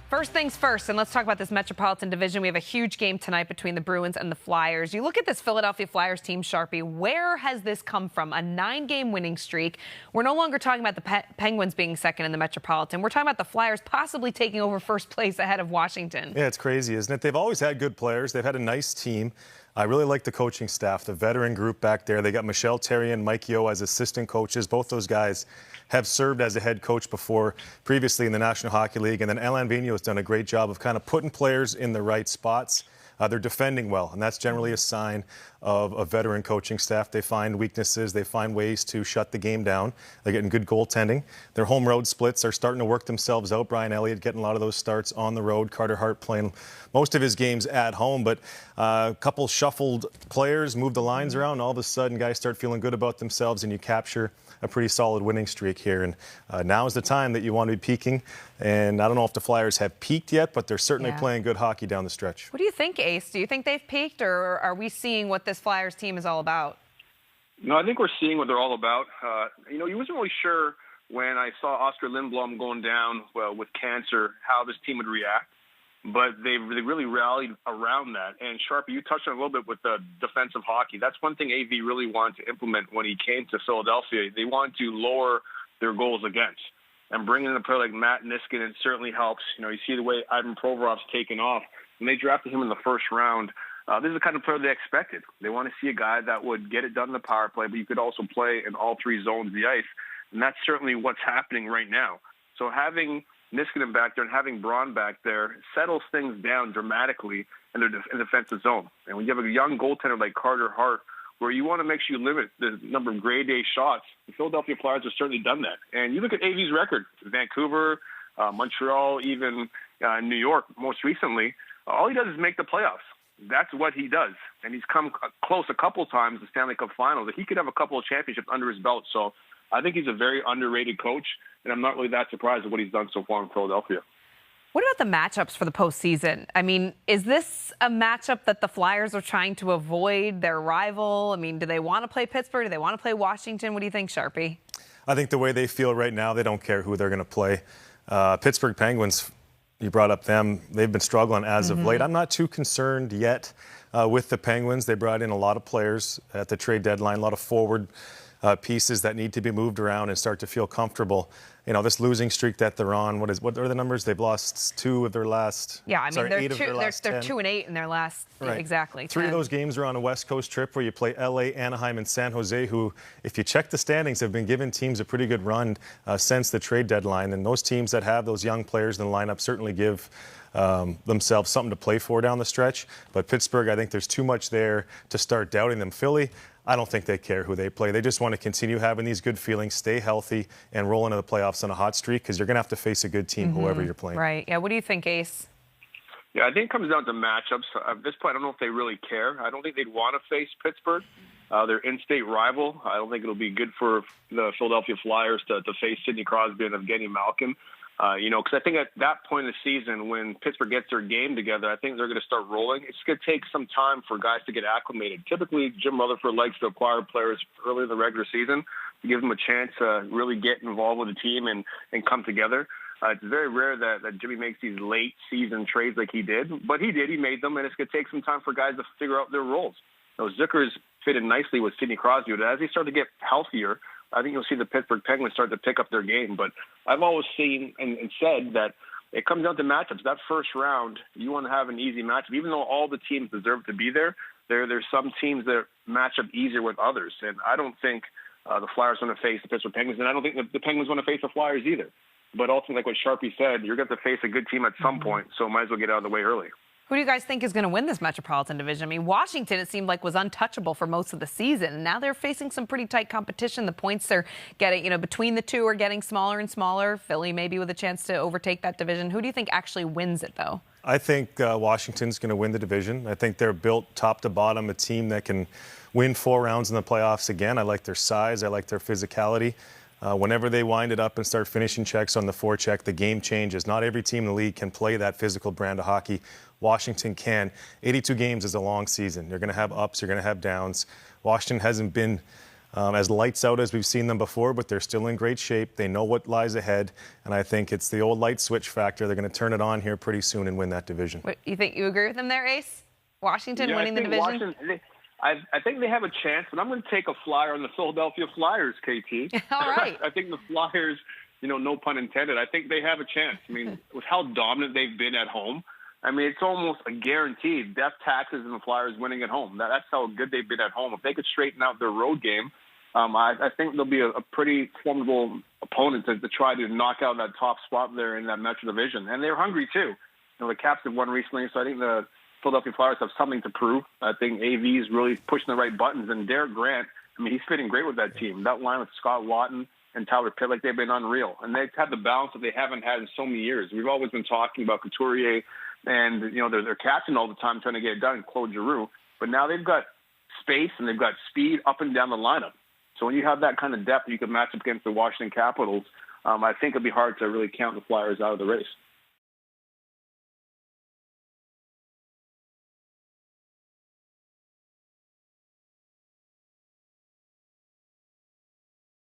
First things first, and let's talk about this Metropolitan Division. We have a huge game tonight between the Bruins and the Flyers. You look at this Philadelphia Flyers team, Sharpie, where has this come from? A 9-game winning streak. We're no longer talking about the Penguins being second in the Metropolitan. We're talking about the Flyers possibly taking over first place ahead of Washington. Yeah, it's crazy, isn't it? They've always had good players. They've had a nice team. I really like the coaching staff, the veteran group back there. They got Michel Therrien and Mike Yeo as assistant coaches. Both those guys have served as a head coach before, previously in the National Hockey League. And then Alain Vigneault has done a great job of kind of putting players in the right spots. They're defending well, and that's generally a sign of a veteran coaching staff. They find weaknesses. They find ways to shut the game down. They're getting good goaltending. Their home road splits are starting to work themselves out. Brian Elliott getting a lot of those starts on the road. Carter Hart playing most of his games at home, but a couple shuffled players move the lines around. All of a sudden, guys start feeling good about themselves, and you capture a pretty solid winning streak here. And now is the time that you want to be peaking. And I don't know if the Flyers have peaked yet, but they're certainly playing good hockey down the stretch. What do you think, Ace? Do you think they've peaked, or are we seeing what this Flyers team is all about? No, I think we're seeing what they're all about. You wasn't really sure when I saw Oscar Lindblom going down with cancer how this team would react. But they really rallied around that. And Sharpie, you touched on a little bit with the defensive hockey. That's one thing AV really wanted to implement when he came to Philadelphia. They wanted to lower their goals against. And bringing in a player like Matt Niskanen certainly helps. You see the way Ivan Provorov's taken off. When they drafted him in the first round, this is the kind of player they expected. They want to see a guy that would get it done in the power play, but you could also play in all three zones of the ice. And that's certainly what's happening right now. So having Niskanen back there and having Braun back there settles things down dramatically in the defensive zone. And when you have a young goaltender like Carter Hart, where you want to make sure you limit the number of grade A shots, the Philadelphia Flyers have certainly done that. And you look at AV's record, Vancouver, Montreal, even New York most recently, all he does is make the playoffs. That's what he does. And he's come close a couple of times to the Stanley Cup Finals. He could have a couple of championships under his belt. So I think he's a very underrated coach, and I'm not really that surprised at what he's done so far in Philadelphia. What about the matchups for the postseason? I mean, is this a matchup that the Flyers are trying to avoid their rival? I mean, do they want to play Pittsburgh? Do they want to play Washington? What do you think, Sharpie? I think the way they feel right now, they don't care who they're going to play. Pittsburgh Penguins, you brought up them. They've been struggling as of late. I'm not too concerned yet with the Penguins. They brought in a lot of players at the trade deadline, a lot of forward pieces that need to be moved around and start to feel comfortable. This losing streak that they're on, what are the numbers? They've lost 2 of their last. Yeah, I mean, they're 2-8 in their last. Right. Exactly. 3 of those games are on a West Coast trip where you play LA, Anaheim, and San Jose, who, if you check the standings, have been giving teams a pretty good run since the trade deadline. And those teams that have those young players in the lineup certainly give themselves something to play for down the stretch. But Pittsburgh, I think there's too much there to start doubting them. Philly, I don't think they care who they play. They just want to continue having these good feelings, stay healthy, and roll into the playoffs on a hot streak, because you're going to have to face a good team, whoever you're playing. Right. Yeah. What do you think, Ace? Yeah, I think it comes down to matchups. At this point, I don't know if they really care. I don't think they'd want to face Pittsburgh. Their in-state rival. I don't think it'll be good for the Philadelphia Flyers to face Sidney Crosby and Evgeny Malkin. Because I think at that point in the season, when Pittsburgh gets their game together, I think they're going to start rolling. It's going to take some time for guys to get acclimated. Typically, Jim Rutherford likes to acquire players early in the regular season to give them a chance to really get involved with the team and come together. It's very rare that Jimmy makes these late season trades like he did, but he did. He made them, and it's going to take some time for guys to figure out their roles. Zucker's fitted nicely with Sidney Crosby, but as they start to get healthier, I think you'll see the Pittsburgh Penguins start to pick up their game. But I've always seen and said that it comes down to matchups. That first round, you want to have an easy matchup. Even though all the teams deserve to be there, there's some teams that match up easier with others. And I don't think the Flyers want to face the Pittsburgh Penguins, and I don't think the Penguins want to face the Flyers either. But ultimately, like what Sharpie said, you're going to have to face a good team at some point, so might as well get out of the way early. Who do you guys think is going to win this Metropolitan Division? I mean, Washington, it seemed like, was untouchable for most of the season. Now they're facing some pretty tight competition. The points they're getting, between the two are getting smaller and smaller. Philly maybe with a chance to overtake that division. Who do you think actually wins it, though? I think Washington's going to win the division. I think they're built top to bottom, a team that can win 4 rounds in the playoffs again. I like their size. I like their physicality. Whenever they wind it up and start finishing checks on the forecheck, the game changes. Not every team in the league can play that physical brand of hockey. Washington can. 82 games is a long season. You're going to have ups, you're going to have downs. Washington hasn't been as lights out as we've seen them before, but they're still in great shape. They know what lies ahead, and I think it's the old light switch factor. They're going to turn it on here pretty soon and win that division. What, you think you agree with him there, Ace? Washington winning the division? I think they have a chance, but I'm going to take a flyer on the Philadelphia Flyers, KT. All right. I think the Flyers, no pun intended, I think they have a chance. I mean, with how dominant they've been at home, I mean, it's almost a guaranteed death taxes and the Flyers winning at home. That's how good they've been at home. If they could straighten out their road game, I think they'll be a pretty formidable opponent to try to knock out that top spot there in that Metro Division. And they're hungry, too. The Caps have won recently, so I think the Philadelphia Flyers have something to prove. I think AV is really pushing the right buttons. And Derek Grant, I mean, he's fitting great with that team. That line with Scott Laughton and Tyler Pavelec, they've been unreal. And they've had the balance that they haven't had in so many years. We've always been talking about Couturier and, they're catching all the time trying to get it done, Claude Giroux. But now they've got space and they've got speed up and down the lineup. So when you have that kind of depth, you can match up against the Washington Capitals. I think it'll be hard to really count the Flyers out of the race.